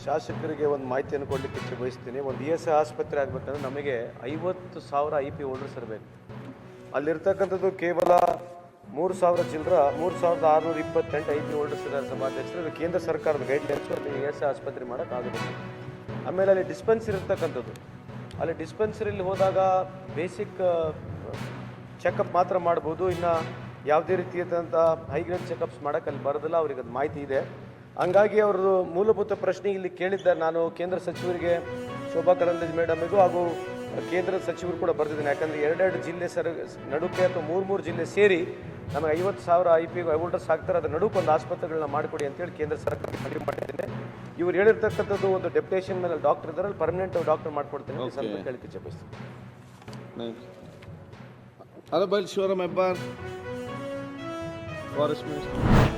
ಶಾಸಕರಿಗೆ ಒಂದು ಮಾಹಿತಿಯನ್ನು ಕೊಡಲಿಕ್ಕೆ ಇಚ್ಛೆ ಬಯಸ್ತೀನಿ. ಒಂದು ESI ಆಸ್ಪತ್ರೆ ಆಗಬೇಕಂದ್ರೆ ನಮಗೆ 50,000 IP ಹೋಲ್ಡರ್ಸ್ ಇರಬೇಕು. ಅಲ್ಲಿರ್ತಕ್ಕಂಥದ್ದು ಕೇವಲ 3,000 ಚಿಲ್ಲರ 3,628 IP ಹೋಲ್ಡರ್ಸ್ ಇದ್ದಾರೆ ಸಭಾಧ್ಯಕ್ಷರು. ಕೇಂದ್ರ ಸರ್ಕಾರದ ಗೈಡ್ಲೈನ್ಸು ಅಲ್ಲಿ ESI ಆಸ್ಪತ್ರೆ ಮಾಡೋಕ್ಕಾಗೋದಿಲ್ಲ. ಆಮೇಲೆ ಅಲ್ಲಿ ಡಿಸ್ಪೆನ್ಸರಿ ಇರ್ತಕ್ಕಂಥದ್ದು, ಅಲ್ಲಿ ಡಿಸ್ಪೆನ್ಸರಿಲಿ ಹೋದಾಗ ಬೇಸಿಕ್ ಚೆಕಪ್ ಮಾತ್ರ ಮಾಡ್ಬೋದು. ಇನ್ನು ಯಾವುದೇ ರೀತಿಯಾದಂಥ ಹೈಗ್ರೇಡ್ ಚೆಕಪ್ಸ್ ಮಾಡೋಕ್ಕೆ ಅಲ್ಲಿ ಬರೋದಿಲ್ಲ. ಅವ್ರಿಗೆ ಅದು ಮಾಹಿತಿ ಇದೆ. ಹಂಗಾಗಿ ಅವರು ಮೂಲಭೂತ ಪ್ರಶ್ನೆ ಇಲ್ಲಿ ಕೇಳಿದ್ದಾರೆ. ನಾನು ಕೇಂದ್ರ ಸಚಿವರಿಗೆ ಶೋಭಾ ಕರಂದ್ಲಾಜೆ ಮೇಡಮಿಗೂ ಹಾಗೂ ಕೇಂದ್ರ ಸಚಿವರು ಕೂಡ ಬರೆದಿದ್ದೀನಿ. ಯಾಕಂದರೆ 2 ಜಿಲ್ಲೆ ನಡುಕೆ ಅಥವಾ 3 ಜಿಲ್ಲೆ ಸೇರಿ ನಮಗೆ 50,000 IP ಹೋಲ್ಡರ್ಸ್ ಆಗ್ತಾರೆ. ಅದರ ನಡುಕ್ಕೆ ಒಂದು ಆಸ್ಪತ್ರೆಗಳನ್ನ ಮಾಡಿಕೊಡಿ ಅಂತೇಳಿ ಕೇಂದ್ರ ಸರ್ಕಾರಕ್ಕೆ ಮನವಿ ಮಾಡಿದ್ದೇನೆ. ಇವ್ರು ಹೇಳಿರ್ತಕ್ಕಂಥದ್ದು ಒಂದು ಡೆಪ್ಯುಟೇಷನ್ ಮೇಲೆ ಡಾಕ್ಟರ್ ಇದ್ದಾರೆ, ಅಲ್ಲಿ ಪರ್ಮನೆಂಟ್ ಡಾಕ್ಟರ್ ಮಾಡ್ಕೊಡ್ತೀನಿ ಅಂತ ಸ್ವಲ್ಪ ಕೇಳಕ್ಕೆ ಇಚ್ಛೆ ಬಯಸ್ತೀನಿ. Honorable Shivaram Hebbar, Forest Minister.